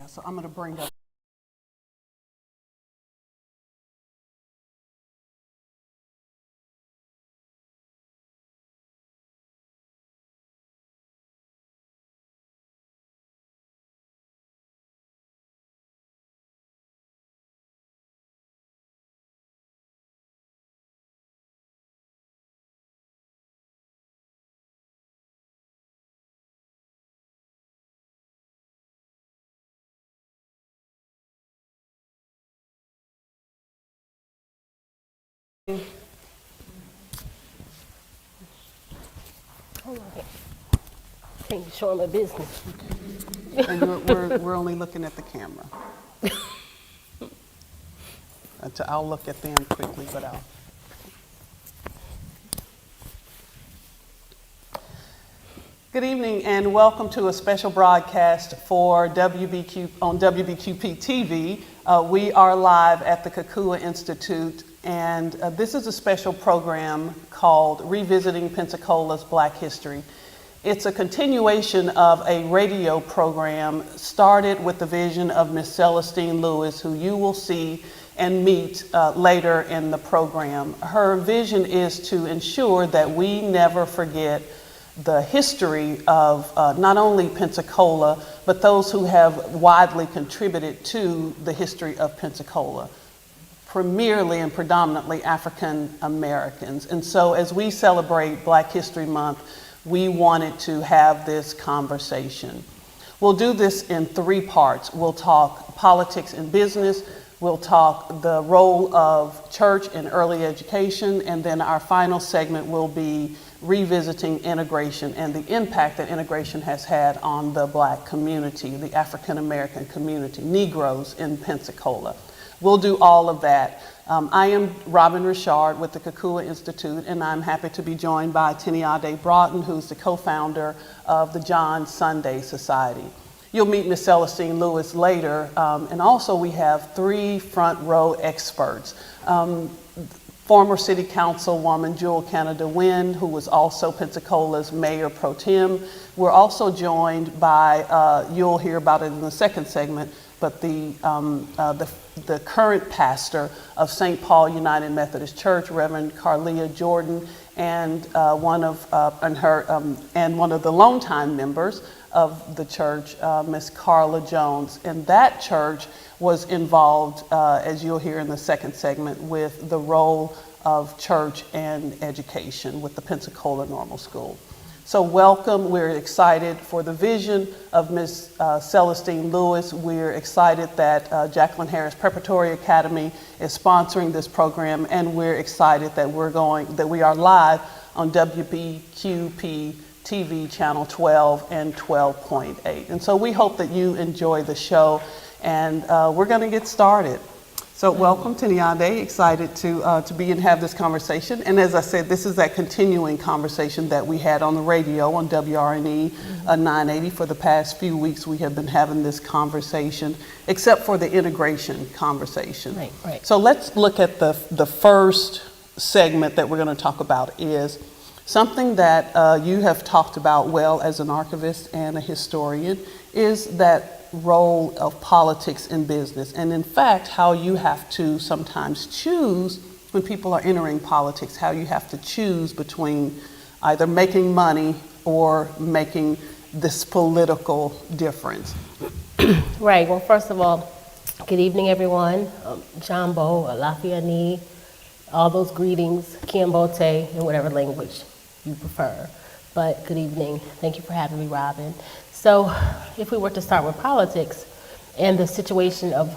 So I'm going to bring up. Can't show them my business. And we're only looking at the camera. I'll look at them quickly, but I'll. Good evening and welcome to a special broadcast for WBQ on WBQP TV. We are live at the Kukua Institute, and this is a special program called Revisiting Pensacola's Black History. It's a continuation of a radio program started with the vision of Miss Celestine Lewis, who you will see and meet later in the program. Her vision is to ensure that we never forget the history of not only Pensacola, but those who have widely contributed to the history of Pensacola, primarily and predominantly African Americans. And so as we celebrate Black History Month, we wanted to have this conversation. We'll do this in three parts. We'll talk politics and business, we'll talk the role of church in early education, and then our final segment will be revisiting integration and the impact that integration has had on the Black community, the African American community, Negroes in Pensacola. We'll do all of that. I am Robin Richard with the Kukua Institute, and I'm happy to be joined by Tiniade Broughton, who's the co-founder of the John Sunday Society. You'll meet Ms. Celestine Lewis later, and also we have three front row experts. Former City Councilwoman Jewel Canada Wynn, who was also Pensacola's Mayor Pro Tem. We're also joined by, you'll hear about it in the second segment, but the current pastor of St. Paul United Methodist Church, Reverend Carlia Jordan, and one of the longtime members of the church, Miss Carla Jones. And that church was involved, as you'll hear in the second segment, with the role of church and education with the Pensacola Normal School. So welcome. We're excited for the vision of Ms. Celestine Lewis. We're excited that Jacqueline Harris Preparatory Academy is sponsoring this program, and we're excited that we are live on WBQP TV channel 12 and 12.8. And so we hope that you enjoy the show, and we're going to get started. So welcome, Tiniade. Excited to be and have this conversation. And as I said, this is that continuing conversation that we had on the radio on WRNE 980 for the past few weeks. We have been having this conversation, except for the integration conversation. Right. So let's look at the first segment that we're going to talk about is something that you have talked about well as an archivist and a historian, is that role of politics in business, and in fact how you have to sometimes choose when people are entering politics, how you have to choose between either making money or making this political difference. Right. Well, first of all, good evening, everyone. Jambo, Alafiani, all those greetings, Kiambote, in whatever language you prefer. But good evening. Thank you for having me, Robin. So if we were to start with politics and the situation of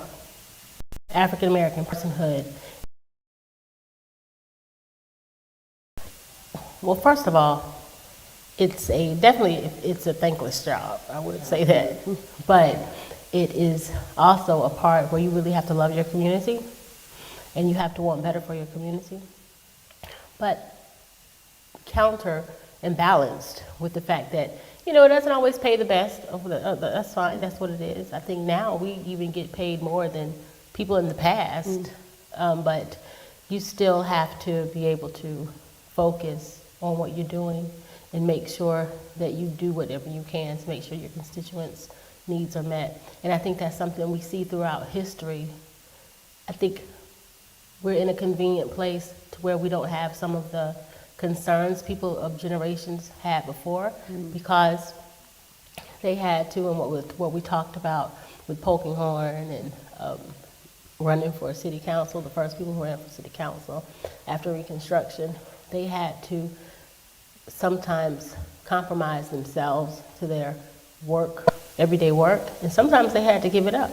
African American personhood, well, first of all, it's a thankless job, I would say that. But it is also a part where you really have to love your community and you have to want better for your community. But counter and balanced with the fact that it doesn't always pay the best. That's fine. That's what it is. I think now we even get paid more than people in the past. But you still have to be able to focus on what you're doing and make sure that you do whatever you can to make sure your constituents needs are met. And I think that's something we see throughout history. I think we're in a convenient place to where we don't have some of the concerns people of generations had before, because they had to, and what we talked about with Polkinghorne and running for city council, the first people who ran for city council after Reconstruction, they had to sometimes compromise themselves to their work, everyday work, and sometimes they had to give it up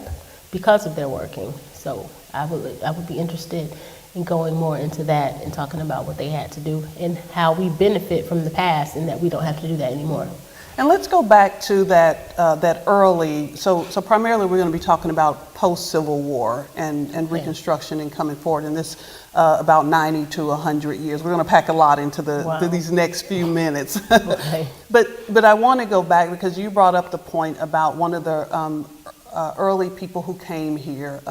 because of their working. So I would be interested in going more into that and talking about what they had to do and how we benefit from the past and that we don't have to do that anymore. And let's go back to that early, so primarily we're going to be talking about post-Civil War and Reconstruction and coming forward in this about 90 to 100 years. We're going to pack a lot into to these next few minutes. Okay. But I want to go back because you brought up the point about one of the early people who came here,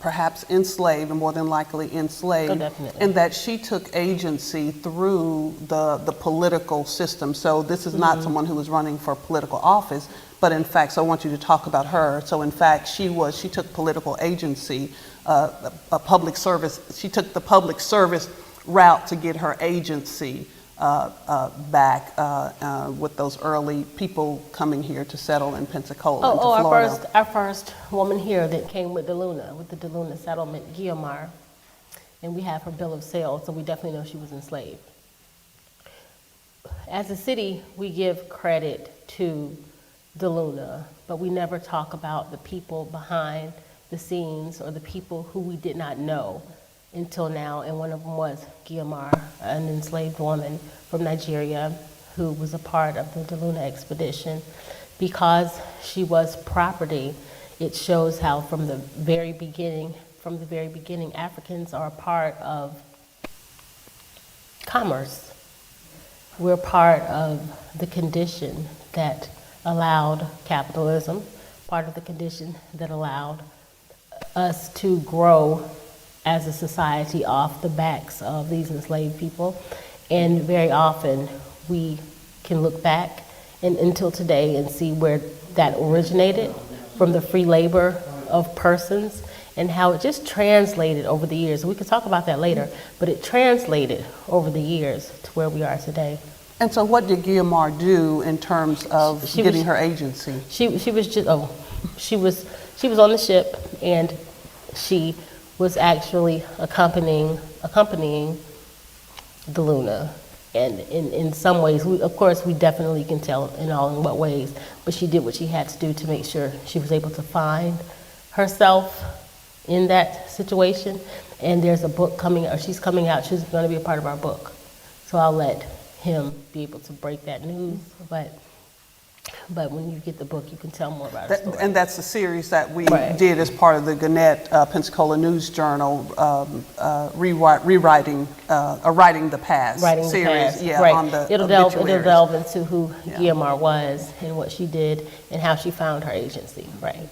perhaps enslaved, and more than likely enslaved, Oh, definitely. and that she took agency through the political system. So this is not someone who was running for political office, but in fact, so I want you to talk about her. So in fact, she took political agency, a public service. She took the public service route to get her agency back with those early people coming here to settle in Pensacola, into Florida. Our first woman here that came with the DeLuna settlement, Guiomar, and we have her bill of sale, so we definitely know she was enslaved. As a city, we give credit to DeLuna, but we never talk about the people behind the scenes or the people who we did not know until now, and one of them was Guiomar, an enslaved woman from Nigeria who was a part of the DeLuna expedition. Because she was property, it shows how from the very beginning, Africans are a part of commerce. We're part of the condition that allowed capitalism, part of the condition that allowed us to grow as a society off the backs of these enslaved people. And very often we can look back and until today and see where that originated from the free labor of persons and how it just translated over the years. We could talk about that later, but it translated over the years to where we are today. And so what did Guiomar do in terms of getting her agency? She was on the ship, and she was actually accompanying DeLuna. And in some ways, we definitely can tell in what ways, but she did what she had to do to make sure she was able to find herself in that situation. And there's a book coming out, she's coming out, she's going to be a part of our book. So I'll let him be able to break that news, but when you get the book, you can tell more about her story. And that's the series that we did as part of the Gannett Pensacola News Journal, Writing the Past series. The past. Yeah, right. on the it'll delve into who Guiomar was and what she did and how she found her agency. Right.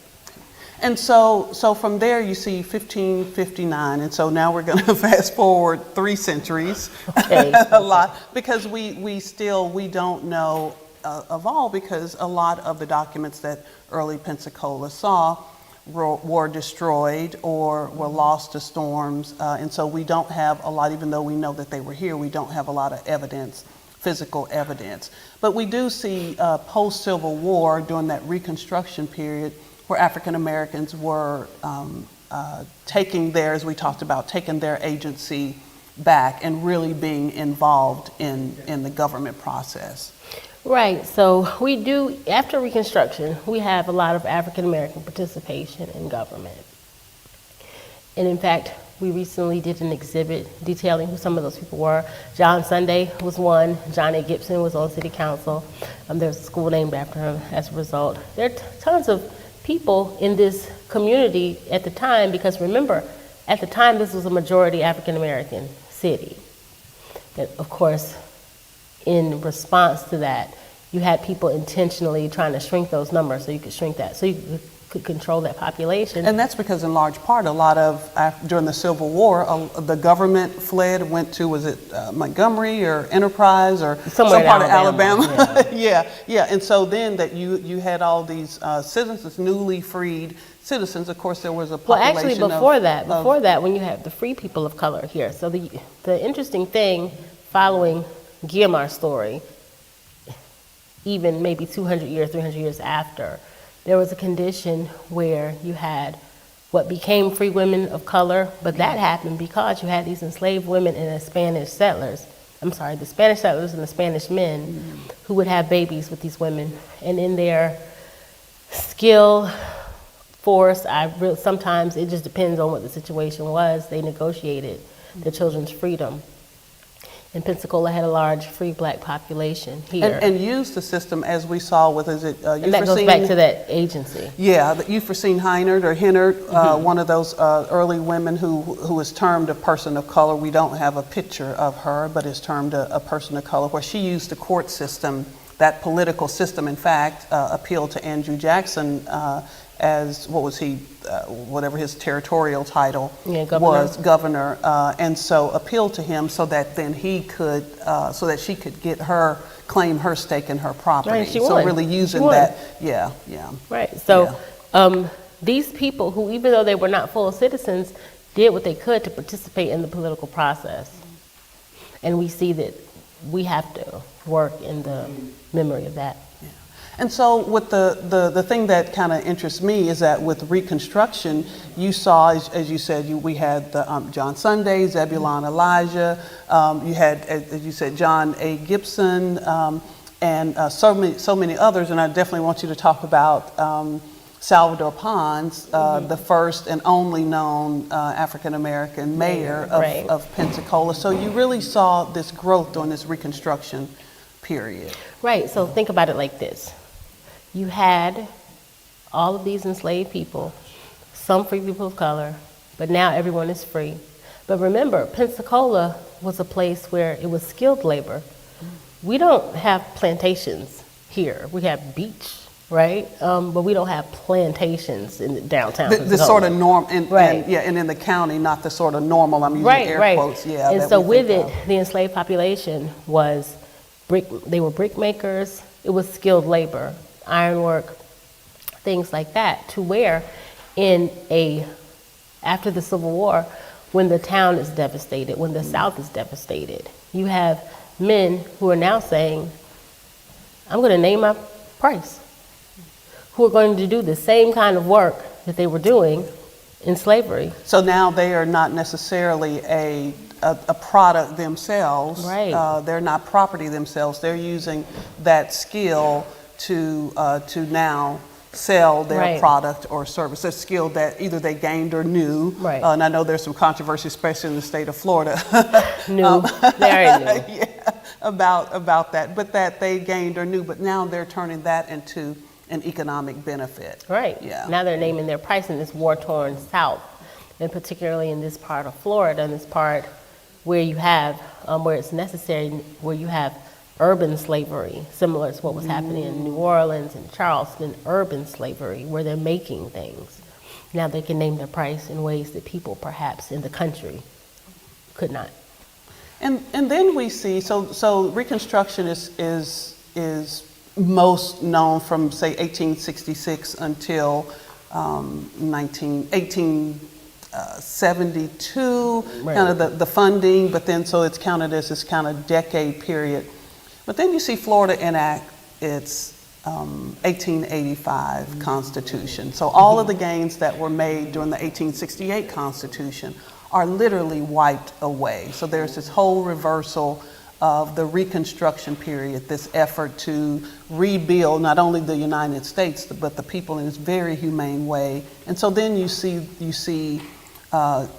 And so from there you see 1559, and so now we're going to fast forward 3 centuries, a lot, because we don't know of all, because a lot of the documents that early Pensacola saw were destroyed or were lost to storms, and so we don't have a lot, even though we know that they were here, we don't have a lot of evidence, physical evidence. But we do see post-Civil War, during that Reconstruction period, where African Americans were taking as we talked about, taking their agency back and really being involved in the government process. Right, so we do, after Reconstruction, we have a lot of African American participation in government. And in fact, we recently did an exhibit detailing who some of those people were. John Sunday was one, John A. Gibson was on city council. There's a school named after him as a result. There are tons of people in this community at the time, because remember, at the time this was a majority African American city. And of course, in response to that, you had people intentionally trying to shrink those numbers so you could shrink that, so you could control that population. And that's because, in large part, a lot of during the Civil War, the government fled, went to, was it Montgomery or Enterprise or Somewhere some part of Alabama. Alabama? Yeah. And so then that you had all these citizens, newly freed citizens. Of course, there was a population. Well, actually, before that, when you have the free people of color here. So the interesting thing, following Guillemar's story, even maybe 200 years, 300 years after, there was a condition where you had what became free women of color, but that happened because you had these enslaved women and the Spanish settlers and the Spanish men who would have babies with these women. And in their skill, force, sometimes it just depends on what the situation was, they negotiated the children's freedom. And Pensacola had a large free black population here. And used the system as we saw with, is it and that goes back to that agency. Yeah, the Euphrosyne Heinert, one of those early women who was termed a person of color. We don't have a picture of her, but is termed a person of color, where she used the court system, that political system, in fact, appealed to Andrew Jackson as, what was he, whatever his territorial title was, governor, and so appealed to him so that then he could, so that she could claim her stake in her property. Right, so won. really using that, yeah. Right, so these people who, even though they were not full citizens, did what they could to participate in the political process. And we see that we have to work in the memory of that. And so with the thing that kind of interests me is that with Reconstruction, you saw, as you said, we had the John Sunday, Zebulon Elijah, you had, as you said, John A. Gibson, and so many others. And I definitely want you to talk about Salvador Pons, the first and only known African-American mayor of Pensacola. So you really saw this growth during this Reconstruction period. Right, so think about it like this. You had all of these enslaved people, some free people of color, but now everyone is free. But remember, Pensacola was a place where it was skilled labor. We don't have plantations here. We have beach, right? But we don't have plantations in downtown Pensacola. The sort of norm, and in the county, not the sort of normal, I'm using air quotes. Yeah, and so with it, the enslaved population was they were brick makers. It was skilled labor, ironwork, things like that, to where after the Civil War, when the town is devastated, when the South is devastated, you have men who are now saying, I'm going to name my price, who are going to do the same kind of work that they were doing in slavery. So now they are not necessarily a product themselves. Right. They're not property themselves. They're using that skill to now sell their product or service, a skill that either they gained or knew. Right. And I know there's some controversy, especially in the state of Florida. They already knew. About that, but that they gained or knew, but now they're turning that into an economic benefit. Right. Yeah. Now they're naming their price in this war-torn South, and particularly in this part of Florida, and this part where you have, where it's necessary, where you have urban slavery, similar to what was happening in New Orleans and Charleston, urban slavery, where they're making things. Now they can name their price in ways that people perhaps in the country could not. And then we see, so Reconstruction is most known from, say, 1866 until 1872, kind of the funding, but then so it's counted as this kind of decade period. But then you see Florida enact its 1885 Constitution. So all of the gains that were made during the 1868 Constitution are literally wiped away. So there's this whole reversal of the Reconstruction period, this effort to rebuild not only the United States, but the people in this very humane way. And so then you see the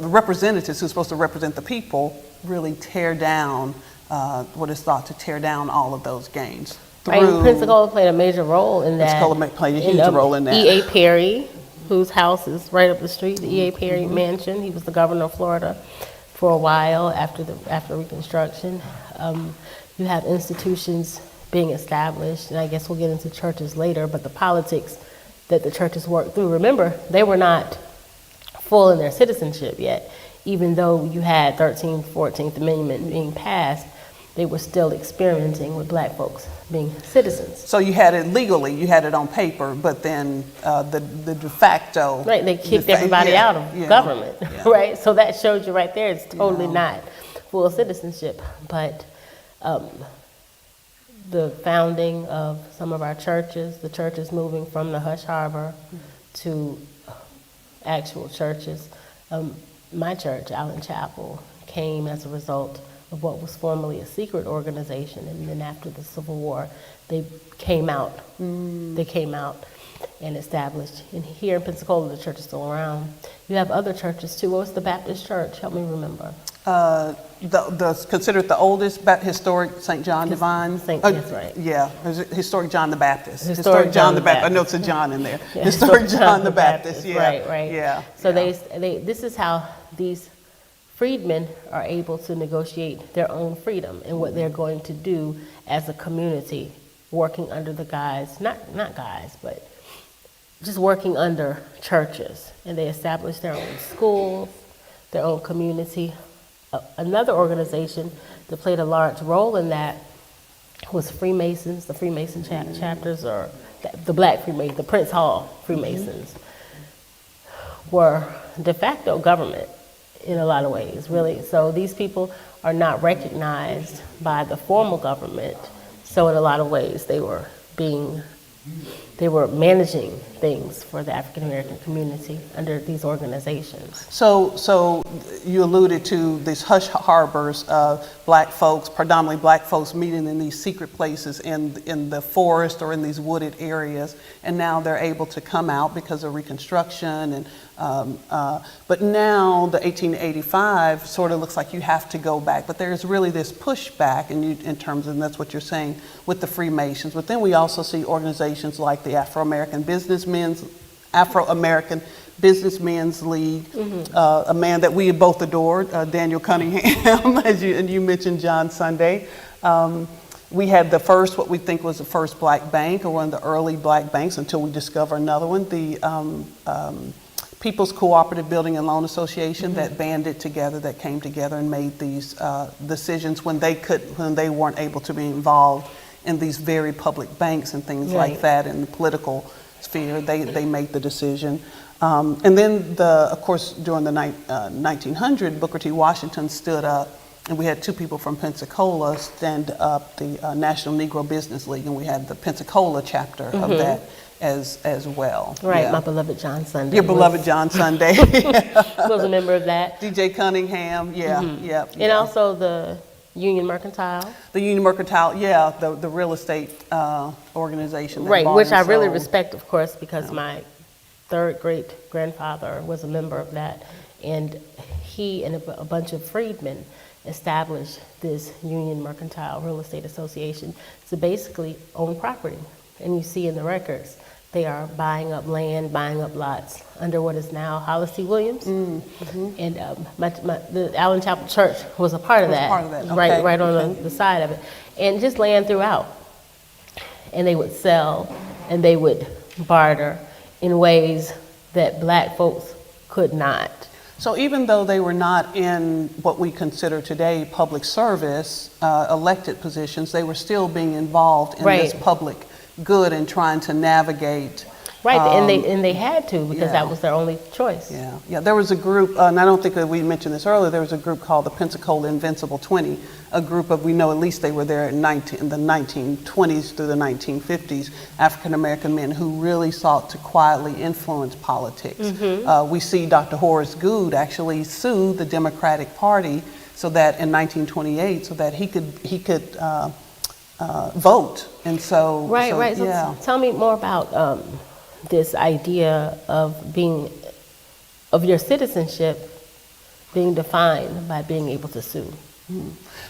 representatives who are supposed to represent the people really tear down what is thought to tear down all of those gains. Pensacola played a major role in that. Pensacola played a huge role in that. E.A. Perry, whose house is right up the street, the E.A. Perry mansion. He was the governor of Florida for a while after Reconstruction. You have institutions being established, and I guess we'll get into churches later, but the politics that the churches worked through. Remember, they were not full in their citizenship yet. Even though you had 13th, 14th Amendment being passed, they were still experimenting with black folks being citizens. So you had it legally, you had it on paper, but then the de facto. Right, they kicked everybody out of government, right? So that showed you right there, it's totally not full citizenship. But the founding of some of our churches, the churches moving from the hush harbor to actual churches. My church, Allen Chapel, came as a result of what was formerly a secret organization, and then after the Civil War, they came out. They came out and established. And here in Pensacola, the church is still around. You have other churches too. What was the Baptist church? Help me remember. Considered the oldest historic St. John Divine. That's right. Yeah, historic John the Baptist. Historic John the Baptist. I know it's a John in there. Yeah, Historic John the Baptist. Yeah. Right. Yeah. So this is how these freedmen are able to negotiate their own freedom and what they're going to do as a community, working under the guise, not guys, but just working under churches. And they established their own schools, their own community. Another organization that played a large role in that was Freemasons. The Freemason chapters, or the Black Freemasons, the Prince Hall Freemasons, were de facto government in a lot of ways, really. So these people are not recognized by the formal government. So in a lot of ways, they were managing things for the African American community under these organizations. So you alluded to these hush harbors of black folks, predominantly black folks, meeting in these secret places in the forest or in these wooded areas, and now they're able to come out because of Reconstruction. And but now the 1885 sort of looks like you have to go back, but there's really this pushback in terms of, and that's what you're saying with the Freemasons. But then we also see organizations like the Afro-American Businessmen's League, a man that we both adore, Daniel Cunningham, and you mentioned John Sunday. We had the first, what we think was the first black bank, or one of the early black banks, until we discover another one, the People's Cooperative Building and Loan Association, that banded together, that came together and made these decisions when they weren't able to be involved in these very public banks and things like that in the political sphere. They made the decision. And then, of course, during the 1900, Booker T. Washington stood up, and we had two people from Pensacola stand up, the National Negro Business League, and we had the Pensacola chapter of that as well. Right, my beloved John Sunday. Your beloved John Sunday. Was a member of that. DJ Cunningham, And also the Union Mercantile. The Union Mercantile, the real estate organization. That right, bought which and I really sold. respect, of course, because my third great grandfather was a member of that, and he and a bunch of freedmen established this Union Mercantile Real Estate Association to basically own property. And you see in the records, they are buying up land, buying up lots under what is now Hollis T. Williams. And the Allen Chapel Church was a part of that. Okay. Right on the side of it. And just land throughout. And they would sell and they would barter in ways that black folks could not. So even though they were not in what we consider today public service, elected positions, they were still being involved in this public good and trying to navigate. Right, and they had to, because that was their only choice. Yeah. There was a group, and I don't think that we mentioned this earlier. There was a group called the Pensacola Invincible 20, a group of, we know at least they were there in the 1920s through the 1950s, African American men who really sought to quietly influence politics. We see Dr. Horace Good actually sue the Democratic Party so that in 1928, so that he could vote, and so right. So tell me more about this idea of your citizenship being defined by being able to sue.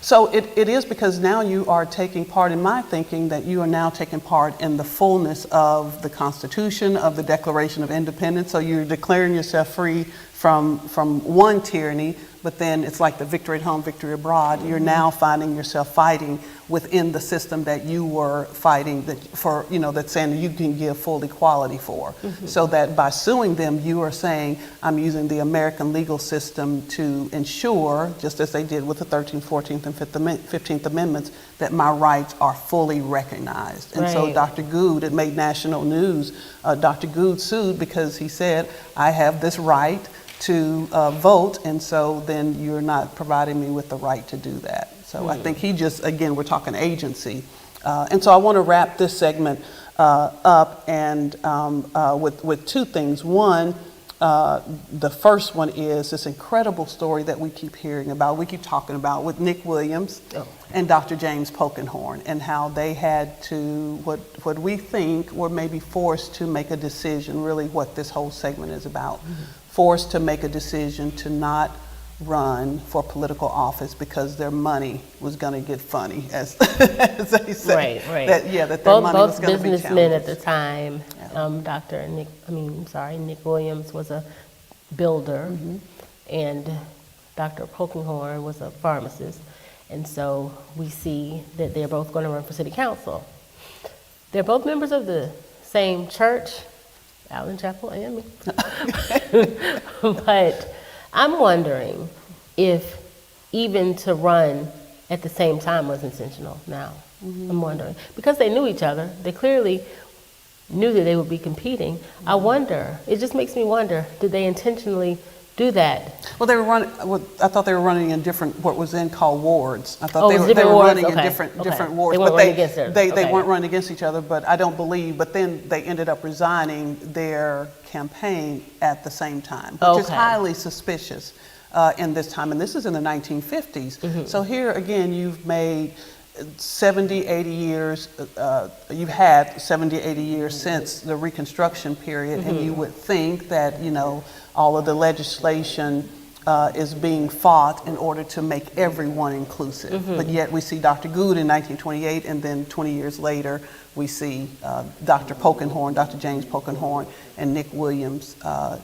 So it is, because now you are taking part, in my thinking, that you are now taking part in the fullness of the Constitution, of the Declaration of Independence. So you're declaring yourself free from one tyranny, but then it's like the victory at home, victory abroad. You're now finding yourself fighting within the system that you were fighting that's saying you can give full equality for. So that by suing them, you are saying, I'm using the American legal system to ensure, just as they did with the 13th, 14th, and 15th Amendments, that my rights are fully recognized. And so Right. Dr. Good, it made national news. Dr. Good sued because he said, I have this right to vote, and so then you're not providing me with the right to do that. So I think he just, again, we're talking agency. And so I want to wrap this segment up and with two things. One, the first one is this incredible story that we keep hearing about, we keep talking about with Nick Williams and Dr. James Polkinghorne, and how they had to, what we think were maybe forced to make a decision, really what this whole segment is about, forced to make a decision to not run for political office because their money was going to get funny, as they say. Right. That their money was Both going to be businessmen at challenged. the time, Nick Williams was a builder, and Dr. Polkinghorne was a pharmacist. And so we see that they're both going to run for city council. They're both members of the same church, Allen Chapel and me. But I'm wondering if even to run at the same time was intentional now. I'm wondering. Because they knew each other, they clearly knew that they would be competing. I wonder, it just makes me wonder, did they intentionally do that? Well, they were running. I thought they were running in different, what was then called wards. I thought Oh, it was they different were wards? running in Okay, different okay. wards. They weren't but running against each other. they Okay. weren't running against each other. But I don't believe. But then they ended up resigning their campaign at the same time, which is Okay. highly suspicious in this time. And this is in the 1950s. So here again, you've made 70, 80 years, you've had 70, 80 years since the Reconstruction period, and you would think that, all of the legislation is being fought in order to make everyone inclusive. But yet we see Dr. Good in 1928, and then 20 years later, we see Dr. Polkinghorne, Dr. James Polkinghorne, and Nick Williams try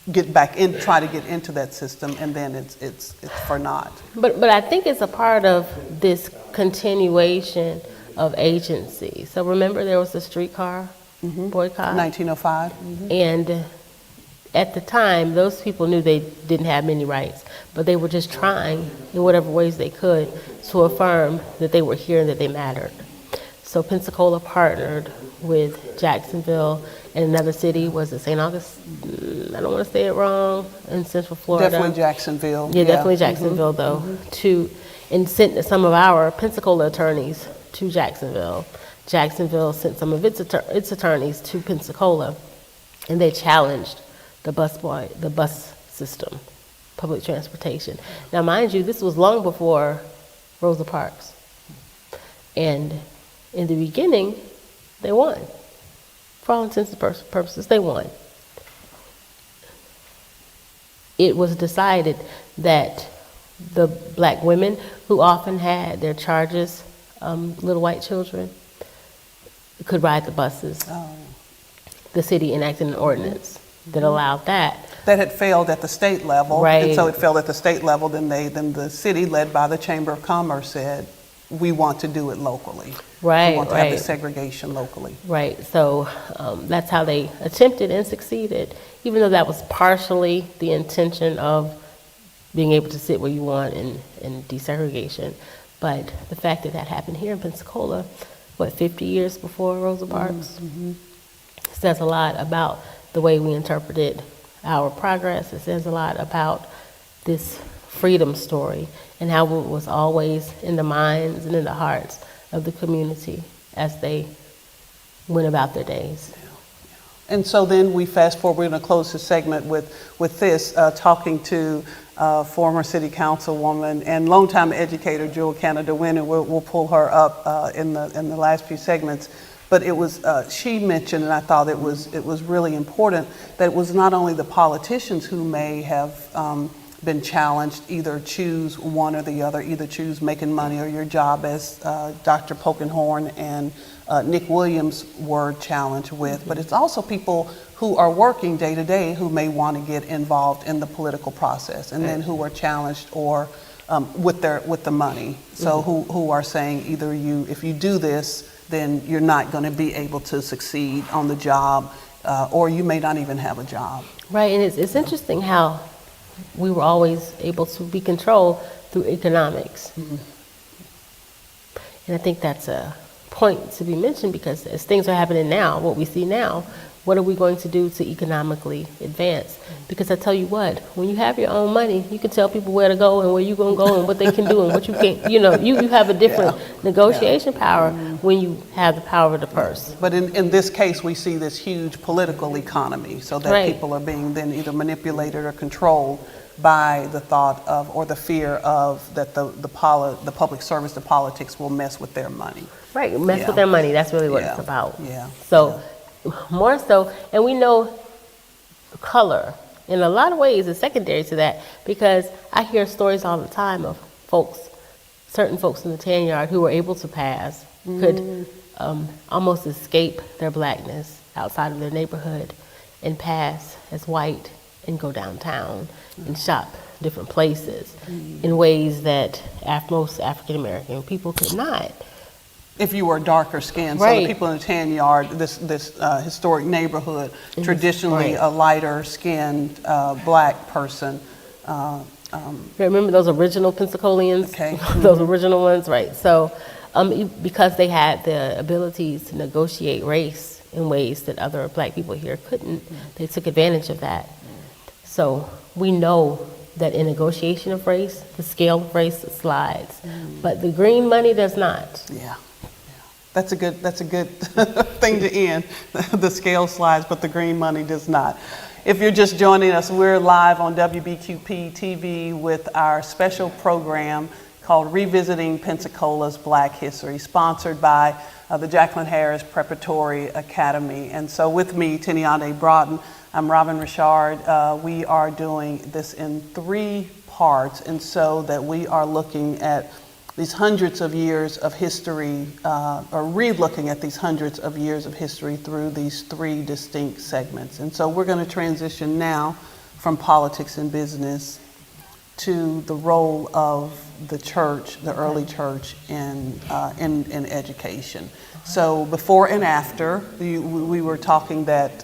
to get into that system, and then it's for naught. But I think it's a part of this continuation of agency. So remember there was the streetcar boycott? 1905. And at the time, those people knew they didn't have many rights, but they were just trying in whatever ways they could to affirm that they were here and that they mattered. So Pensacola partnered with Jacksonville, and another city, was it St. Augustine? I don't want to say it wrong, in Central Florida. Definitely Jacksonville. Yeah, definitely Jacksonville, though, and sent some of our Pensacola attorneys to Jacksonville. Jacksonville sent some of its attorneys to Pensacola, and they challenged the bus system, public transportation. Now, mind you, this was long before Rosa Parks. And in the beginning, they won. For all intents and purposes, they won. It was decided that the black women who often had their charges, little white children, could ride the buses. The city enacted an ordinance that allowed that. That had failed at the state level. Right. And so it failed at the state level, then the city, led by the Chamber of Commerce, said, we want to do it locally. Right, We want to have the right. segregation locally. Right, so that's how they attempted and succeeded, even though that was partially the intention of being able to sit where you want in desegregation. But the fact that that happened here in Pensacola, 50 years before Rosa Parks, says a lot about the way we interpreted our progress. It says a lot about this freedom story and how it was always in the minds and in the hearts of the community as they went about their days. And so then we fast forward, we're going to close this segment with this, talking to former city councilwoman and longtime educator Jewel Canada Wynn, and we'll pull her up in the last few segments. But it was, she mentioned, and I thought it was really important, that it was not only the politicians who may have been challenged, either choose one or the other, either choose making money or your job, as Dr. Polkinghorne and Nick Williams were challenged with. But it's also people who are working day to day who may want to get involved in the political process, and then who are challenged or with the money. So who are saying either if you do this, then you're not going to be able to succeed on the job, or you may not even have a job. Right, and it's interesting how we were always able to be controlled through economics. And I think that's a point to be mentioned, because as things are happening now, what we see now, what are we going to do to economically advance? Because I tell you what, when you have your own money, you can tell people where to go and where you're going to go and what they can do and what you can't. You have a different negotiation power when you have the power of the purse. But in this case, we see this huge political economy, so that people are being then either manipulated or controlled by the thought of, or the fear of, that the public service, the politics will mess with their money. Right, mess with their money. That's really what it's about. Yeah. So, more so, and we know color in a lot of ways is secondary to that, because I hear stories all the time of certain folks in the tan yard who were able to pass, could almost escape their blackness outside of their neighborhood and pass as white and go downtown and shop different places in ways that most African American people could not. If you were darker skinned, so the people in the tan yard, this historic neighborhood, traditionally a lighter skinned black person. Remember those original Pensacolians? Okay. Those original ones, right? So, because they had the abilities to negotiate race in ways that other black people here couldn't, they took advantage of that. So we know that in negotiation of race, the scale of race slides, but the green money does not. Yeah. That's a good thing to end. The scale slides, but the green money does not. If you're just joining us, we're live on WBQP TV with our special program called Revisiting Pensacola's Black History, sponsored by the Jacqueline Harris Preparatory Academy. And so with me, Tiniade Broughton, I'm Robin Richard. We are doing this in 3 parts, and so that we are looking at these hundreds of years of history, or re-looking at these hundreds of years of history through these 3 distinct segments. And so we're going to transition now from politics and business to the role of the church, the early church, in education. So before and after, we were talking that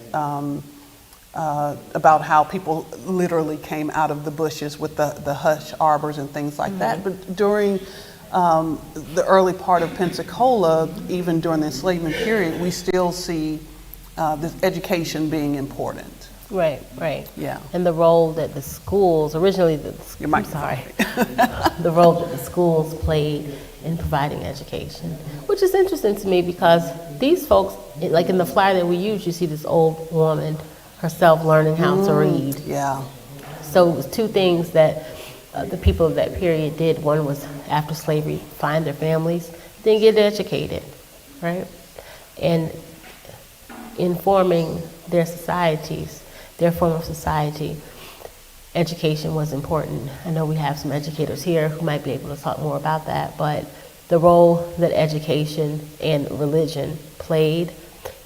about how people literally came out of the bushes with the hush arbors and things like that. But during the early part of Pensacola, even during the enslavement period, we still see this education being important. Right, right. Yeah. And the role that the schools, originally, the role that the schools played in providing education, which is interesting to me because these folks, like in the flyer that we use, you see this old woman herself learning how to read. Yeah. So it was 2 things that the people of that period did. One was, after slavery, find their families, then get educated, right? And informing their societies, their form of society, education was important. I know we have some educators here who might be able to talk more about that, but the role that education and religion played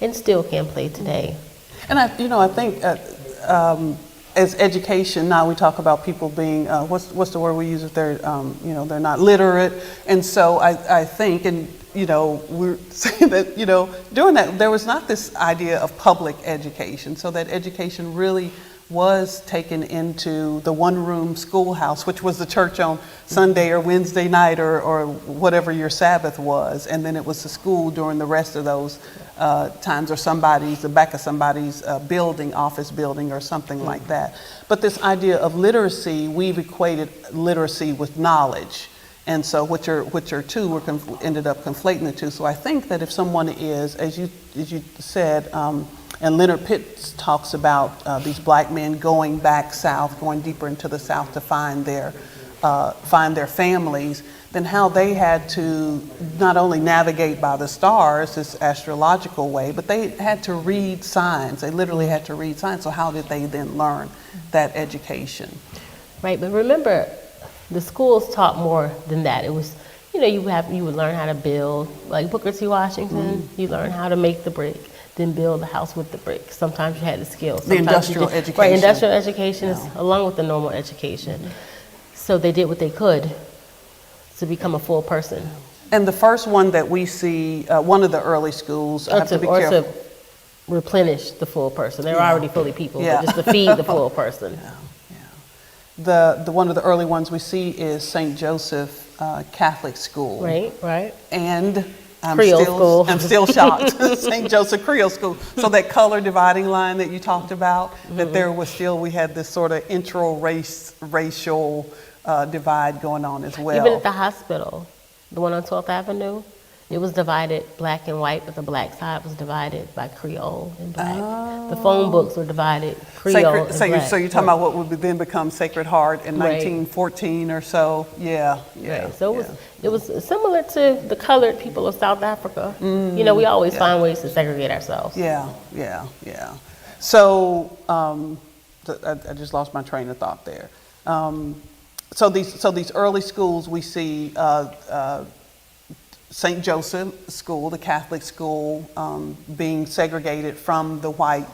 and still can play today. And I think as education, now we talk about people being, what's the word we use if they're, they're not literate. And so I think, and we're saying that, during that, there was not this idea of public education, so that education really was taken into the one-room schoolhouse, which was the church on Sunday or Wednesday night or whatever your Sabbath was, and then it was the school during the rest of those times, or the back of somebody's building, office building or something like that. But this idea of literacy, we've equated literacy with knowledge. And so which are two, ended up conflating the two. So I think that if someone is, as you said, and Leonard Pitts talks about these black men going back south, going deeper into the south to find their families, then how they had to not only navigate by the stars, this astrological way, but they had to read signs. They literally had to read signs. So how did they then learn that education? Right, but remember, the schools taught more than that. It was, you would learn how to build, like Booker T. Washington. You learn how to make the brick, then build the house with the brick. Sometimes you had the skills. The Sometimes industrial education. Right, industrial education is along with the normal education. So they did what they could to become a full person. And the first one that we see, one of the early schools, I have to be careful. To replenish the full person. They're Yeah. already fully people, Yeah. but just to feed the full person. The one of the early ones we see is St. Joseph Catholic School. Right. And Creole school. I'm still shocked. St. Joseph Creole School. So that color dividing line that you talked about, that there was still, we had this sort of racial divide going on as well. Even at the hospital, the one on 12th Avenue, it was divided black and white, but the black side was divided by Creole and black. The phone books were divided Creole and black. So you're talking about what would then become Sacred Heart in Right. 1914 or so? Yeah. Right. So it was similar to the colored people of South Africa. We always find ways to segregate ourselves. Yeah. So I just lost my train of thought there. So these early schools we see. St. Joseph School, the Catholic school, being segregated from the white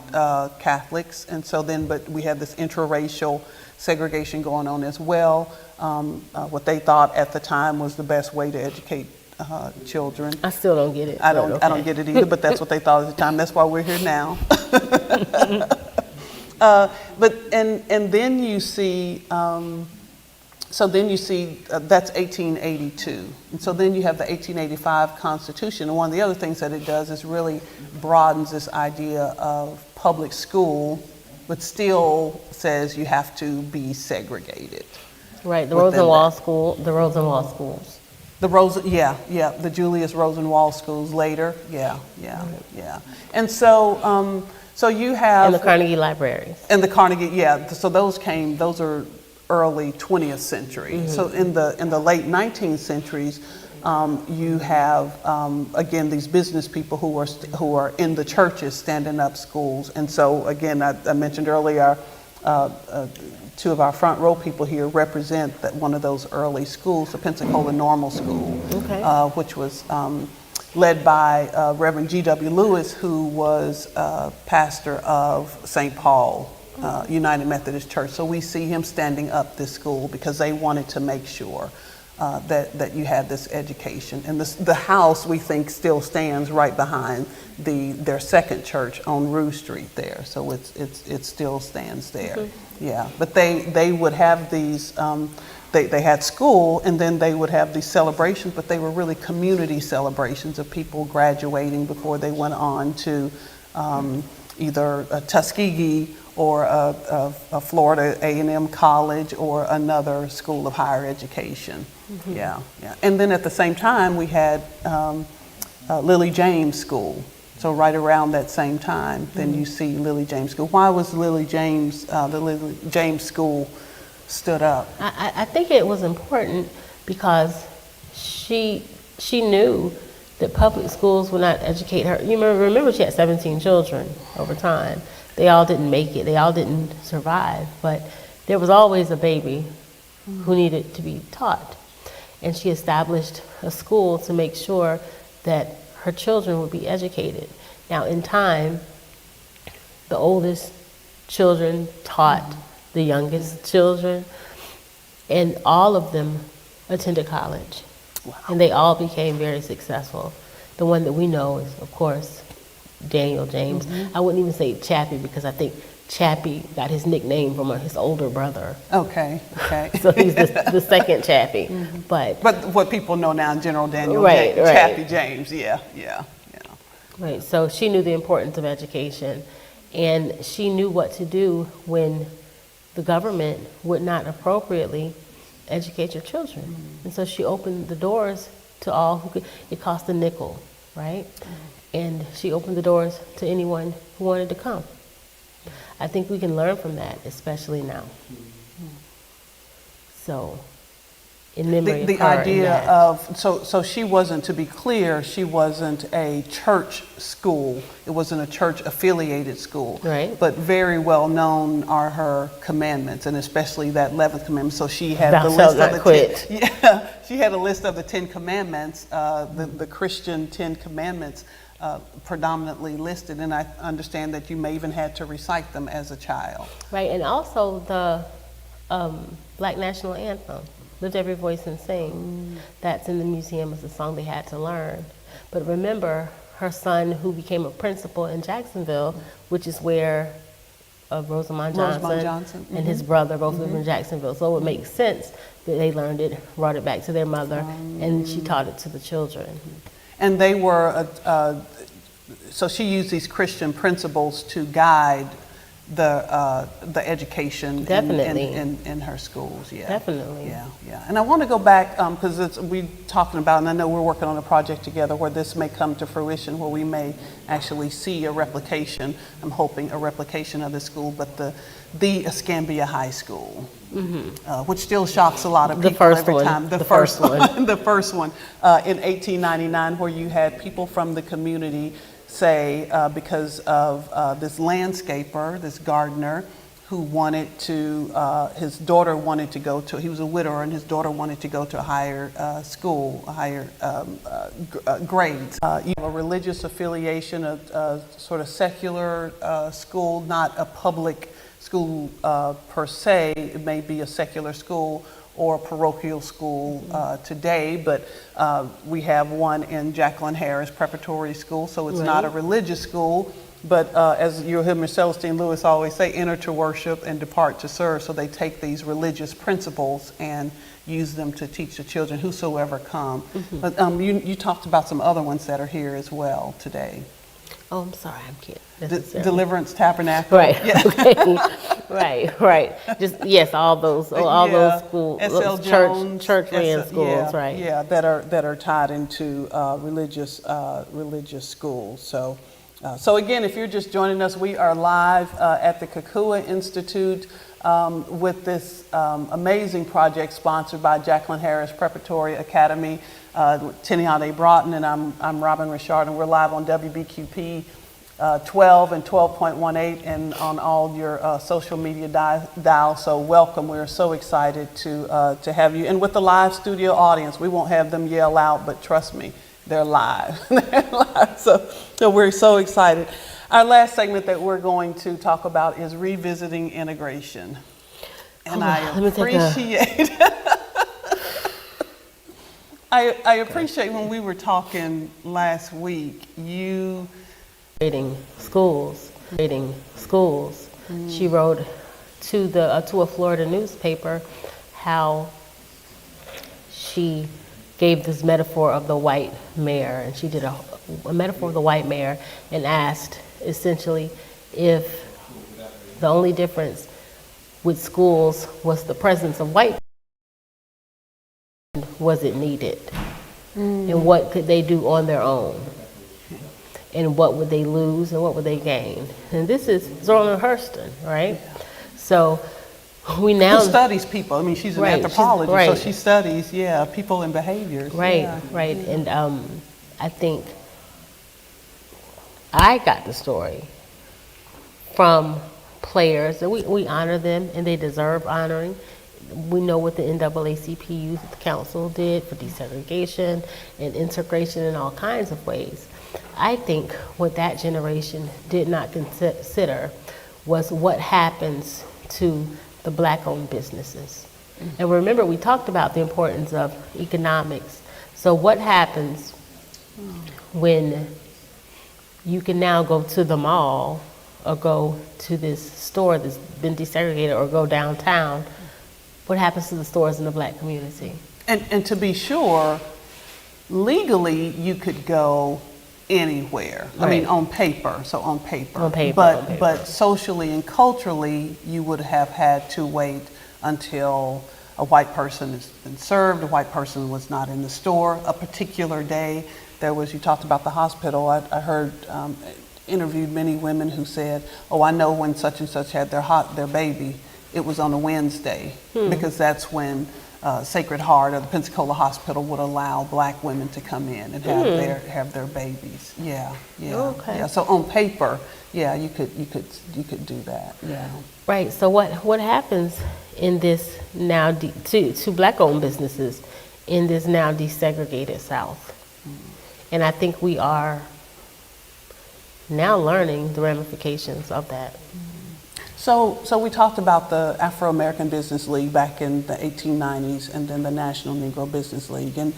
Catholics, and so then, but we had this interracial segregation going on as well. What they thought at the time was the best way to educate children. I still don't get it. I don't get it either, but that's what they thought at the time. That's why we're here now. And then you see. So then you see, that's 1882. And so then you have the 1885 Constitution. And one of the other things that it does is really broadens this idea of public school, but still says you have to be segregated. Right, the Rosenwald schools. The Julius Rosenwald schools later. Yeah. And so, so you have. And the Carnegie libraries. And the Carnegie, so those are early 20th century. So in the late 19th centuries, you have again these business people who are in the churches standing up schools. And so again, I mentioned earlier, two of our front row people here represent one of those early schools, the Pensacola Normal School, which was led by Reverend G.W. Lewis, who was pastor of St. Paul United Methodist Church. So we see him standing up this school because they wanted to make sure that you had this education. And the house, we think, still stands right behind their second church on Rue Street there. So it still stands there. Yeah, but they would have these. They had school, and then they would have these celebrations, but they were really community celebrations of people graduating before they went on to either Tuskegee or a Florida A&M college or another school of higher education. Yeah. And then at the same time, we had Lily James School. So right around that same time, then you see Lily James School. Why was the Lily James School stood up? I think it was important because she knew that public schools would not educate her. You remember she had 17 children over time. They all didn't make it. They all didn't survive. But there was always a baby who needed to be taught. And she established a school to make sure that her children would be educated. Now, in time, the oldest children taught the youngest children, and all of them attended college. Wow. And they all became very successful. The one that we know is, of course, Daniel James. I wouldn't even say Chappie because I think Chappie got his nickname from his older brother. Okay. So he's the second Chappie. But what people know now in general, Daniel Chappie James, yeah. Right, so she knew the importance of education, and she knew what to do when the government would not appropriately educate your children. And so she opened the doors to all who could. It cost a nickel, right? And she opened the doors to anyone who wanted to come. I think we can learn from that, especially now. So in memory The of her. idea of, so she wasn't, to be clear, she wasn't a church school. It wasn't a church affiliated school. Right. But very well known are her commandments, and especially that 11th commandment. So she had Thou the shalt list of not the quit. 10, yeah, she had a list of the 10 commandments, the Christian 10 commandments predominantly listed, and I understand that you may even had to recite them as a child. Right, and also the Black National Anthem, Lift Every Voice and Sing. That's in the museum as a song they had to learn. But remember, her son, who became a principal in Jacksonville, which is where Rosamond Johnson and his brother both live in Jacksonville. So it would make sense that they learned it, brought it back to their mother, and she taught it to the children. And they were, so she used these Christian principles to guide the education Definitely. in her schools. Yeah, Definitely. Yeah. And I want to go back because we're talking about, and I know we're working on a project together where this may come to fruition, where we may actually see a replication. I'm hoping a replication of the school, but the Escambia High School, which still shocks a lot of people every time. The first one, the first one in 1899, where you had people from the community say, because of this landscaper, this gardener, who wanted to, his daughter wanted to go to, he was a widower, and his daughter wanted to go to a higher school, a higher grades. You have a religious affiliation, a sort of secular school, not a public school per se. It may be a secular school or a parochial school today, but we have one in Jacqueline Harris Preparatory School, so it's not a religious school, but as you hear Michelle Celestine Lewis always say, enter to worship and depart to serve. So they take these religious principles and use them to teach the children, whosoever come. But you talked about some other ones that are here as well today. Oh, I'm sorry, I'm kidding. necessarily. Deliverance Tabernacle. Right. Yeah. Okay. Right. Just yes, all those schools, SL Jones, church ran schools, right? Yeah, that are tied into religious schools. So again, if you're just joining us, we are live at the Kukua Institute with this amazing project sponsored by Jacqueline Harris Preparatory Academy, Teniade Broughton, and I'm Robin Richard, and we're live on WBQP 12 and 12.18 and on all your social media dial. So welcome. We're so excited to have you. And with the live studio audience, we won't have them yell out, but trust me, they're live. They're live. So we're so excited. Our last segment that we're going to talk about is revisiting integration. And I appreciate I appreciate when we were talking last week, you Rating schools. She wrote to a Florida newspaper how she gave this metaphor of the white mare, and she did a metaphor of the white mare and asked essentially if the only difference with schools was the presence of white, was it needed? And what could they do on their own? And what would they lose and what would they gain? And this is Zorla Hurston, right? So we now who studies people. I mean, she's an anthropologist, so she studies, people and behaviors. Right. And I think I got the story from players, and we honor them, and they deserve honoring. We know what the NAACP Youth Council did for desegregation and integration in all kinds of ways. I think what that generation did not consider was what happens to the Black-owned businesses. And remember, we talked about the importance of economics. So what happens when you can now go to the mall or go to this store that's been desegregated or go downtown? What happens to the stores in the Black community? And to be sure, legally you could go anywhere. Right. I mean, on paper. But socially and culturally, you would have had to wait until a white person has been served, a white person was not in the store, a particular day. You talked about the hospital. I heard, interviewed many women who said, I know when such and such had their baby, it was on a Wednesday, because that's when Sacred Heart or the Pensacola Hospital would allow black women to come in and have their babies. Yeah, yeah, Okay. yeah. So on paper, yeah, you could do that. Yeah. Right. So what happens in this now to black-owned businesses in this now desegregated South? And I think we are now learning the ramifications of that. So we talked about the Afro-American Business League back in the 1890s, and then the National Negro Business League. And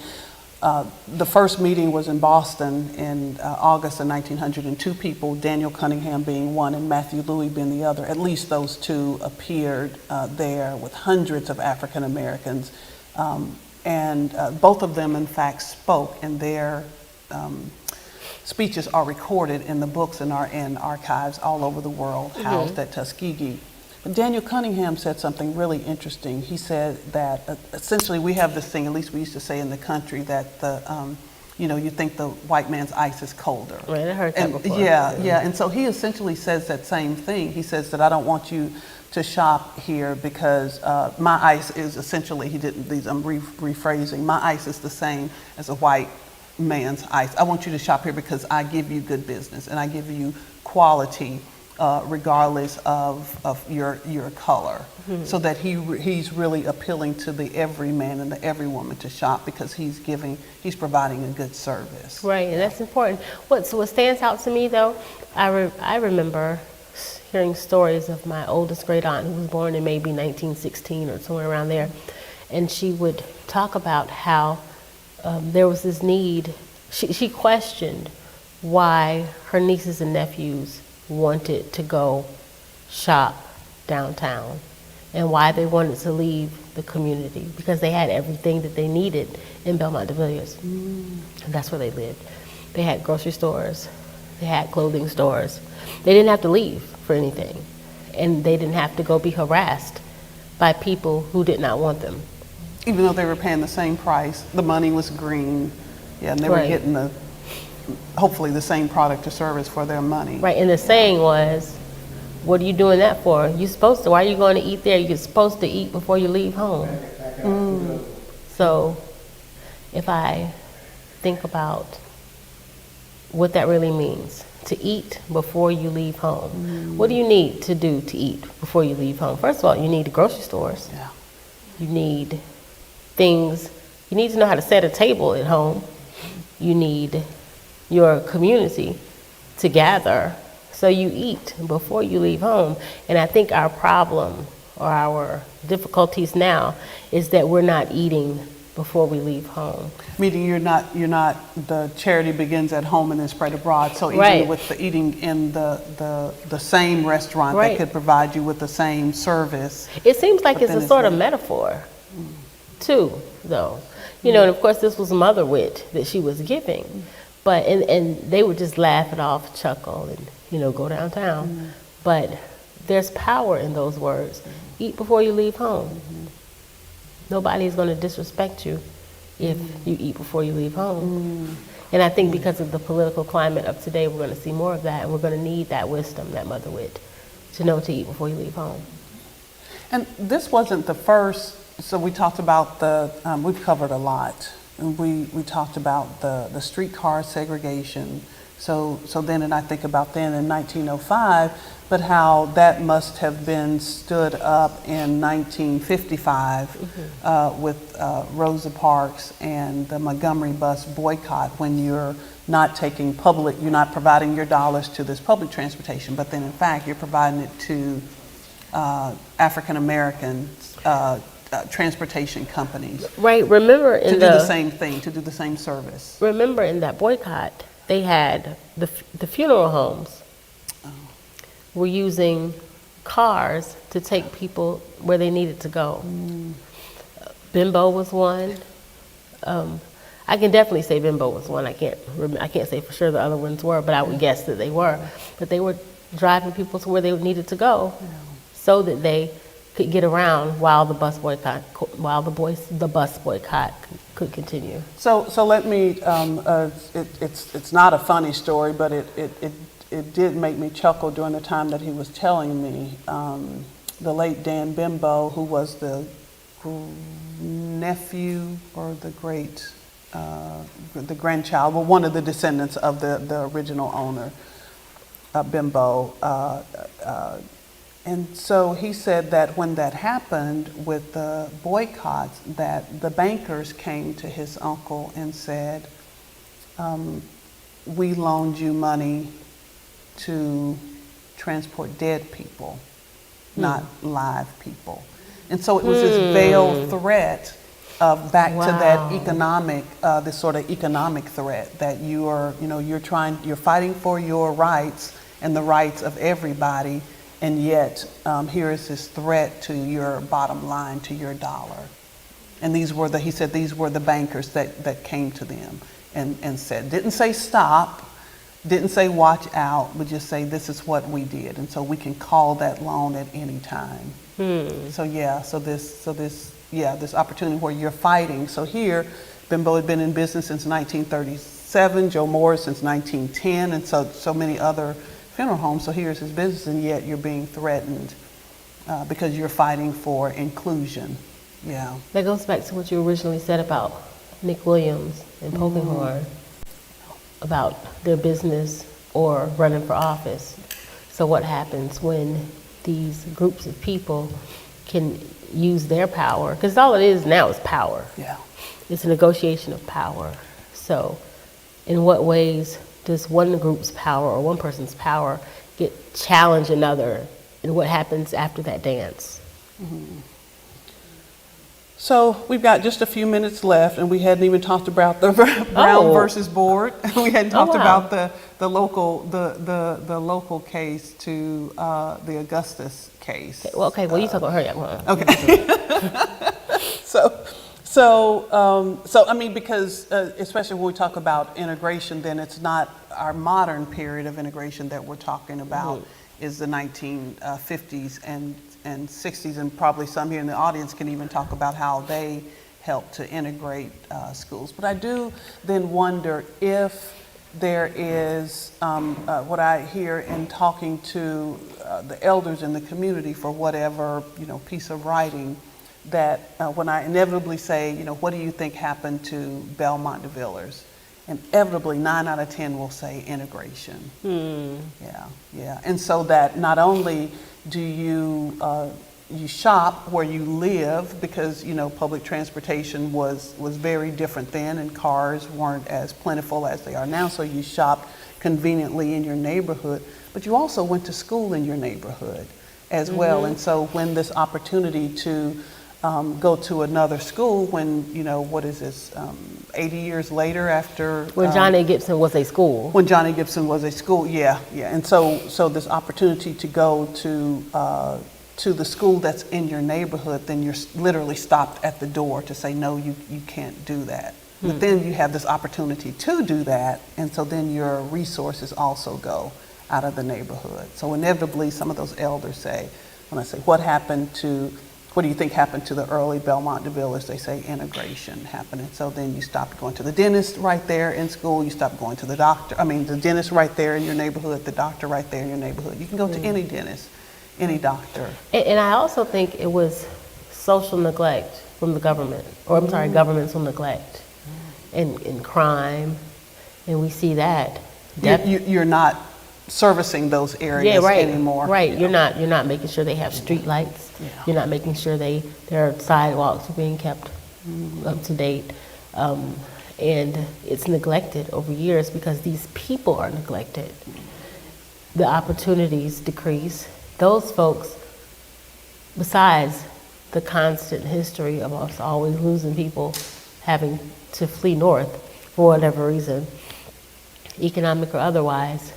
the first meeting was in Boston in August of 1900, and two people, Daniel Cunningham being one and Matthew Louis being the other, at least those two appeared there with hundreds of African Americans. And both of them, in fact, spoke, and their speeches are recorded in the books in archives all over the world, housed at Tuskegee. But Daniel Cunningham said something really interesting. He said that essentially we have this thing, at least we used to say in the country, that you think the white man's ice is colder. Right, I heard that before. Yeah. And so he essentially says that same thing. He says that I don't want you to shop here because my ice is essentially, I'm rephrasing, my ice is the same as a white man's ice. I want you to shop here because I give you good business and I give you quality regardless of your color. So that he's really appealing to the every man and the every woman to shop because he's providing a good service. Right, and that's important. What stands out to me though, I remember hearing stories of my oldest great aunt who was born in maybe 1916 or somewhere around there, and she would talk about how there was this need. She questioned why her nieces and nephews wanted to go shop downtown and why they wanted to leave the community, because they had everything that they needed in Belmont de Villiers. And that's where they lived. They had grocery stores, they had clothing stores. They didn't have to leave for anything, and they didn't have to go be harassed by people who did not want them. Even though they were paying the same price, the money was green, and they were getting hopefully the same product or service for their money. Right, and the saying was, what are you doing that for? You're supposed to, why are you going to eat there? You're supposed to eat before you leave home. So if I think about what that really means, to eat before you leave home. What do you need to do to eat before you leave home? First of all, you need the grocery stores. Yeah. You need things, you need to know how to set a table at home. You need your community to gather, so you eat before you leave home. And I think our problem or our difficulties now is that we're not eating before we leave home. Meaning you're not, the charity begins at home and then spread abroad. So even with the eating in the same restaurant that could provide you with the same service. It seems like it's a sort of metaphor too, though. And of course this was mother wit that she was giving. But, and they would just laugh it off, chuckle, and, go downtown. But there's power in those words. Eat before you leave home. Nobody's going to disrespect you if you eat before you leave home. And I think because of the political climate of today, we're going to see more of that, and we're going to need that wisdom, that mother wit, to know to eat before you leave home. And this wasn't the first, so we talked about we've covered a lot. And we talked about the streetcar segregation. So then, and I think about then in 1905, but how that must have been stood up in 1955 with Rosa Parks and the Montgomery bus boycott, when you're not you're not providing your dollars to this public transportation, but then in fact you're providing it to African American transportation companies. Right, remember to do the same thing, to do the same service. Remember in that boycott, they had the funeral homes were using cars to take people where they needed to go. Bimbo was one. I can definitely say Bimbo was one. I can't say for sure the other ones were, but I would guess that they were. But they were driving people to where they needed to go, so that they could get around while the bus boycott could continue. So let me. It's not a funny story, but it did make me chuckle during the time that he was telling me. The late Dan Bimbo, who was the nephew or the grandchild, well, one of the descendants of the original owner, Bimbo. And so he said that when that happened with the boycotts, that the bankers came to his uncle and said, we loaned you money to transport dead people, not live people. And so it was this veiled threat of back to that economic, this sort of economic threat that you are, you're fighting for your rights and the rights of everybody, and yet here is this threat to your bottom line, to your dollar. And he said these were the bankers that came to them and said, didn't say stop, didn't say watch out, but just say this is what we did, and so we can call that loan at any time. So this opportunity where you're fighting. So here, Bimbo had been in business since 1937, Joe Morris since 1910, and so many other funeral homes. So here's his business, and yet you're being threatened because you're fighting for inclusion. Yeah. That goes back to what you originally said about Nick Williams and Polkinghorne, about their business or running for office. So what happens when these groups of people can use their power? Because all it is now is power. Yeah. It's a negotiation of power. So in what ways does one group's power or one person's power challenge another, and what happens after that dance? So we've got just a few minutes left, and we hadn't even talked about the Brown versus Board. We hadn't talked about the local case to the Augustus case. Okay, well, you talk about her. Yeah. Okay. So I mean, because especially when we talk about integration, then it's not our modern period of integration that we're talking about. Is the 1950s and 60s, and probably some here in the audience can even talk about how they helped to integrate schools. But I do then wonder if there is what I hear in talking to the elders in the community for whatever piece of writing, that when I inevitably say, what do you think happened to Belmont de Villers? Inevitably 9 out of 10 will say integration. Yeah. And so that not only do you shop where you live, because public transportation was very different then, and cars weren't as plentiful as they are now, so you shopped conveniently in your neighborhood, but you also went to school in your neighborhood as well. And so when this opportunity to go to another school, when 80 years later, after when Johnny Gibson was a school. When Johnny Gibson was a school, yeah. And so this opportunity to go to the school that's in your neighborhood, then you're literally stopped at the door to say, no, you can't do that. But then you have this opportunity to do that, and so then your resources also go out of the neighborhood. So inevitably, some of those elders say, when I say, what do you think happened to the early Belmont de Villers? They say integration happened. And so then you stopped going to the dentist right there in school. You stopped going to the dentist right there in your neighborhood, the doctor right there in your neighborhood. You can go to any dentist, any doctor. And I also think it was social neglect from the government, or I'm sorry, governmental neglect and crime. And we see that. You're not servicing those areas anymore. Right. You're not making sure they have street lights. Yeah. You're not making sure their sidewalks are being kept up to date. And it's neglected over years because these people are neglected. The opportunities decrease. Those folks, besides the constant history of us always losing people, having to flee north for whatever reason, economic or otherwise,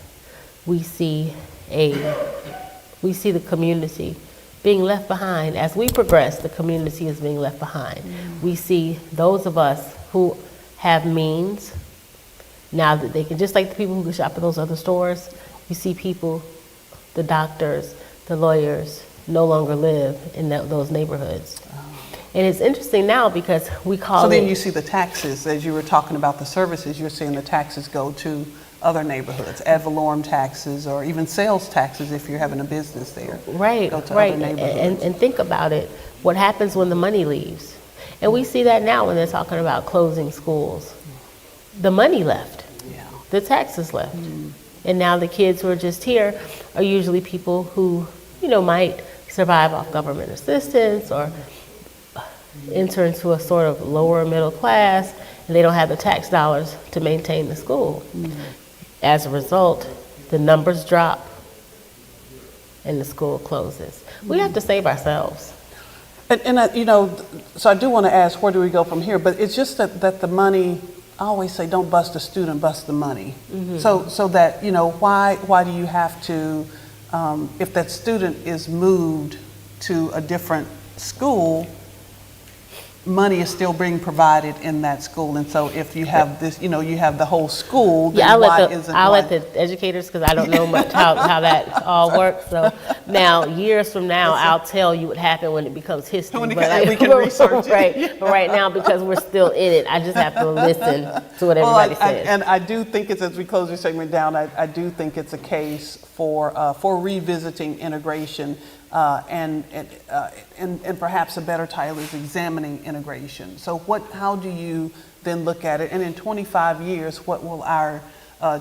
we see the community being left behind. As we progress, the community is being left behind. We see those of us who have means, now that they can, just like the people who can shop at those other stores, we see people, the doctors, the lawyers, no longer live in those neighborhoods. And it's interesting now because we call So then you see the taxes, as you were talking about the services, you're seeing the taxes go to other neighborhoods, ad valorem taxes, or even sales taxes if you're having a business there. Right, Go to right. other neighborhoods. And think about it. What happens when the money leaves? And we see that now when they're talking about closing schools. The money left. Yeah. The taxes left. And now the kids who are just here are usually people who, might survive off government assistance or enter into a sort of lower middle class, and they don't have the tax dollars to maintain the school. As a result, the numbers drop and the school closes. We have to save ourselves. So I do want to ask, where do we go from here? But it's just that the money, I always say, don't bust a student, bust the money. So that, why do you have to, if that student is moved to a different school, money is still being provided in that school. And so if you have this, you have the whole school, then I'll let the educators, because I don't know much how that all works. So now, years from now, I'll tell you what happened when it becomes history. We can research it. Right. But right now, because we're still in it, I just have to listen to what everybody says. And I do think it's, as we close this segment down, I do think it's a case for revisiting integration. And perhaps a better title is examining integration. So how do you then look at it? And in 25 years, what will our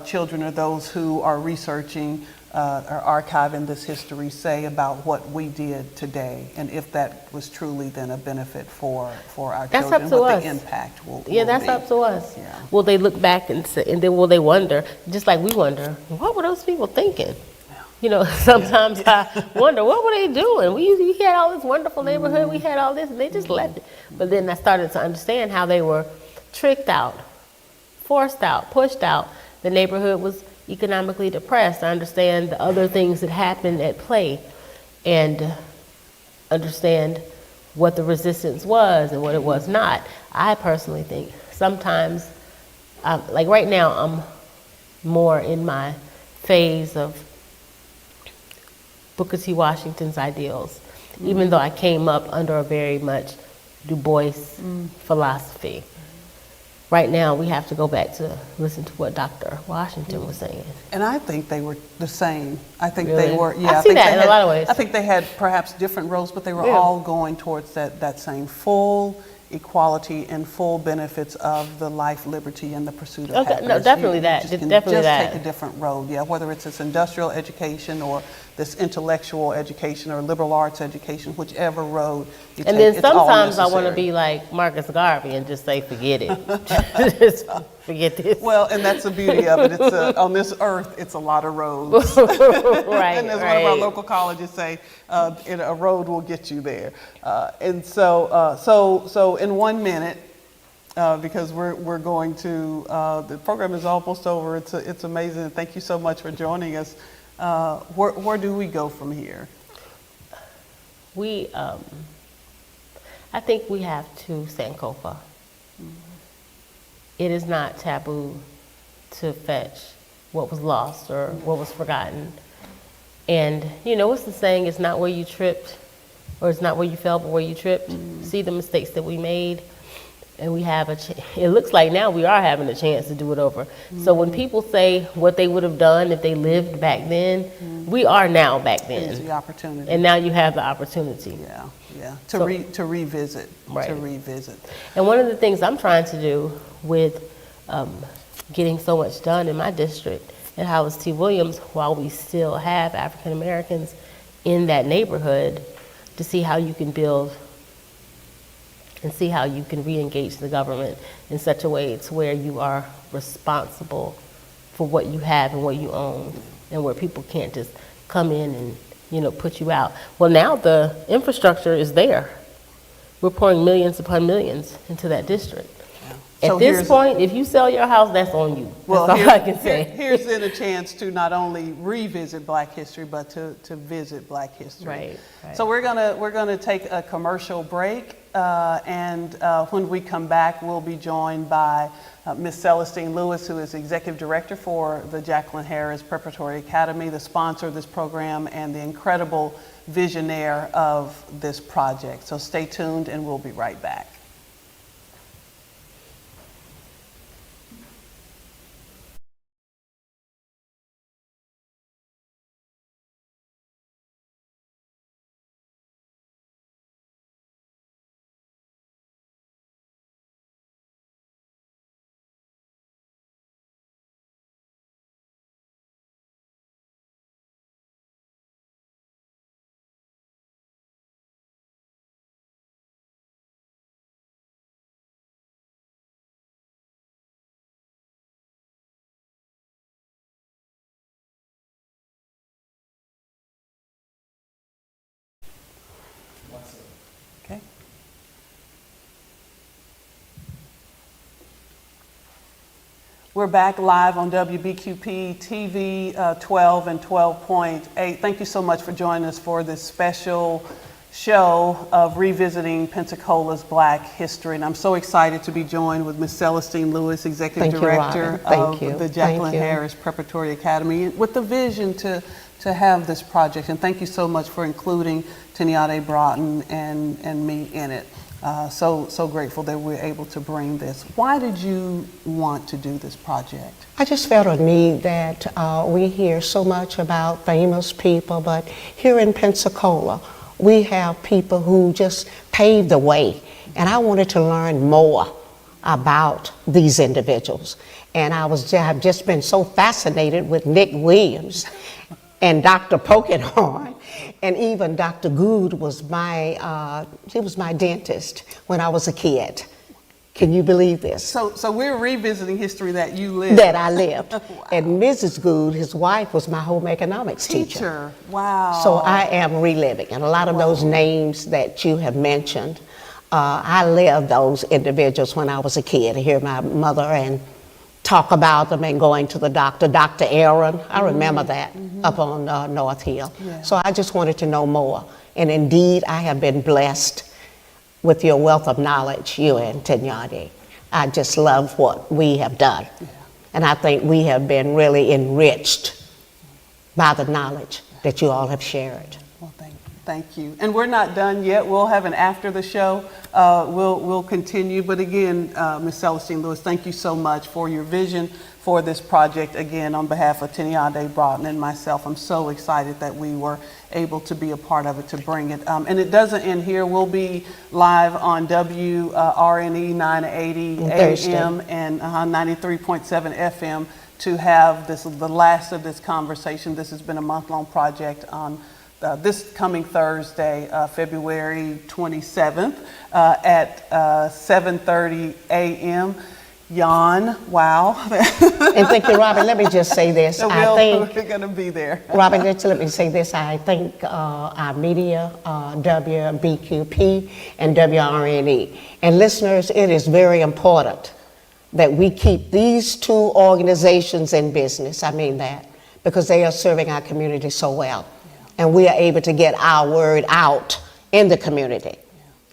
children or those who are researching or archiving this history say about what we did today? And if that was truly then a benefit for our That's children, up to what us. the impact will That's be. up to us. Yeah. Will they look back and say, and then will they wonder, just like we wonder, what were those people thinking? Sometimes I wonder, what were they doing? We had all this wonderful neighborhood, we had all this, and they just left it. But then I started to understand how they were tricked out, forced out, pushed out. The neighborhood was economically depressed. I understand the other things that happened at play and understand what the resistance was and what it was not. I personally think sometimes, like right now, I'm more in my phase of Booker T. Washington's ideals, even though I came up under a very much Du Bois philosophy. Right now, we have to go back to listen to what Dr. Washington was saying. And I think they were the same. I think Really? they were, I see that in a lot of ways. I think they had perhaps different roles, but they were all going towards that same full equality and full benefits of the life, liberty, and the pursuit of happiness. No, definitely that. Definitely that. Take a different road, whether it's this industrial education or this intellectual education or liberal arts education, whichever road you take, And then it's all sometimes I want to necessary. be like Marcus Garvey and just say, forget it. Just forget this. Well, and that's the beauty of it. It's on this earth, it's a lot of roads. Right, And as one of our local colleges say, a road will get you there. And so in 1 minute, because we're going to, the program is almost over. It's amazing. Thank you so much for joining us. Where do we go from here? I think we have to Sankofa. It is not taboo to fetch what was lost or what was forgotten. And what's the saying? It's not where you tripped, or it's not where you fell, but where you tripped. See the mistakes that we made, and we have it looks like now we are having a chance to do it over. So when people say what they would have done if they lived back then, we are now back then. It's the opportunity. And now you have the opportunity. To revisit. Right. To revisit. And one of the things I'm trying to do with getting so much done in my district at Howard T. Williams, while we still have African Americans in that neighborhood, to see how you can build and see how you can re-engage the government in such a way to where you are responsible for what you have and what you own, and where people can't just come in and put you out. Well, now the infrastructure is there. We're pouring millions upon millions into that district. At this point, if you sell your house, that's on you. That's all I can say. Here's then a chance to not only revisit Black history, but to visit Black history. Right. So we're gonna take a commercial break, and when we come back, we'll be joined by Ms. Celestine Lewis, who is Executive Director for the Jacqueline Harris Preparatory Academy, the sponsor of this program, and the incredible visionaire of this project. So stay tuned, and we'll be right back. We're back live on WBQP TV 12 and 12.8. Thank you so much for joining us for this special show of revisiting Pensacola's Black history. And I'm so excited to be joined with Ms. Celestine Lewis, Executive Director of the Jacqueline Harris Preparatory Academy, with the vision to have this project. And thank you so much for including Teniade Broughton and me in it. So grateful that we're able to bring this. Why did you want to do this project? I just felt a need that we hear so much about famous people, but here in Pensacola, we have people who just paved the way. And I wanted to learn more about these individuals. And have just been so fascinated with Nick Williams and Dr. Polkinghorne, and even Dr. Good was he was my dentist when I was a kid. Can you believe this? So we're revisiting history that you lived. That I lived. Wow. And Mrs. Good, his wife, was my home economics teacher. Wow. So I am reliving. And a lot of those names that you have mentioned, I lived those individuals when I was a kid. I hear my mother and talk about them and going to the doctor. Dr. Aaron, I remember that up on North Hill. Yeah. So I just wanted to know more. And indeed, I have been blessed with your wealth of knowledge, you and Teniade. I just love what we have done. Yeah. And I think we have been really enriched by the knowledge that you all have shared. Well, thank you. And we're not done yet. We'll have an after the show. We'll continue. But again, Ms. Celestine Lewis, thank you so much for your vision for this project. Again, on behalf of Teniade Broughton and myself, I'm so excited that we were able to be a part of it, to bring it. And it doesn't end here. We'll be live on WRNE 980 AM and 93.7 FM to have the last of this conversation. This has been a month-long project on this coming Thursday, February 27th at 7:30 a.m. Yawn, wow. And thank you, Robin. Let me just say this. We're going to be there. Robin, let me say this. I think our media, WBQP and WRNE. And listeners, it is very important that we keep these two organizations in business. I mean that, because they are serving our community so well. And we are able to get our word out in the community.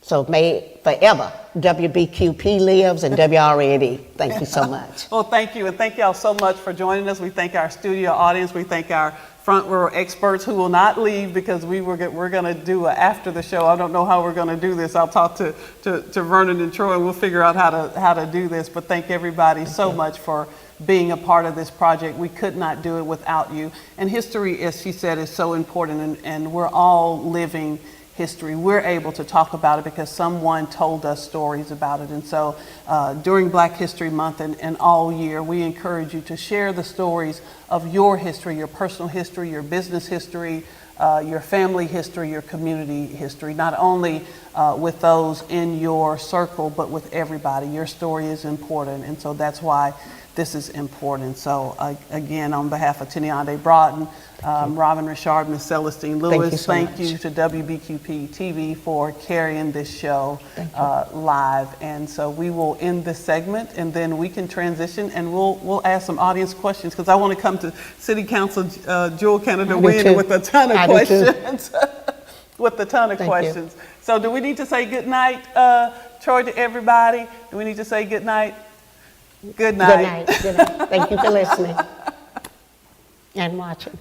So may forever WBQP lives and WRNE. Thank you so much. Well, thank you. And thank y'all so much for joining us. We thank our studio audience. We thank our front row experts who will not leave, because we're going to do after the show. I don't know how we're going to do this. I'll talk to Vernon and Troy, and we'll figure out how to do this. But thank everybody so much for being a part of this project. We could not do it without you. And history, as she said, is so important, and we're all living history. We're able to talk about it because someone told us stories about it. And so during Black History Month and all year, we encourage you to share the stories of your history, your personal history, your business history, your family history, your community history, not only with those in your circle, but with everybody. Your story is important, and so that's why this is important. So again, on behalf of Teniade Broughton, Robin Richard, Ms. Celestine Lewis, thank you to WBQP TV for carrying this show live. And so we will end this segment, and then we can transition, and we'll ask some audience questions, because I want to come to City Council Jewel Canada Wynn with a ton of questions. With a ton of questions. So do we need to say good night, Troy, to everybody? Do we need to say good night? Good night. Good night. Good night. Thank you for listening and watching.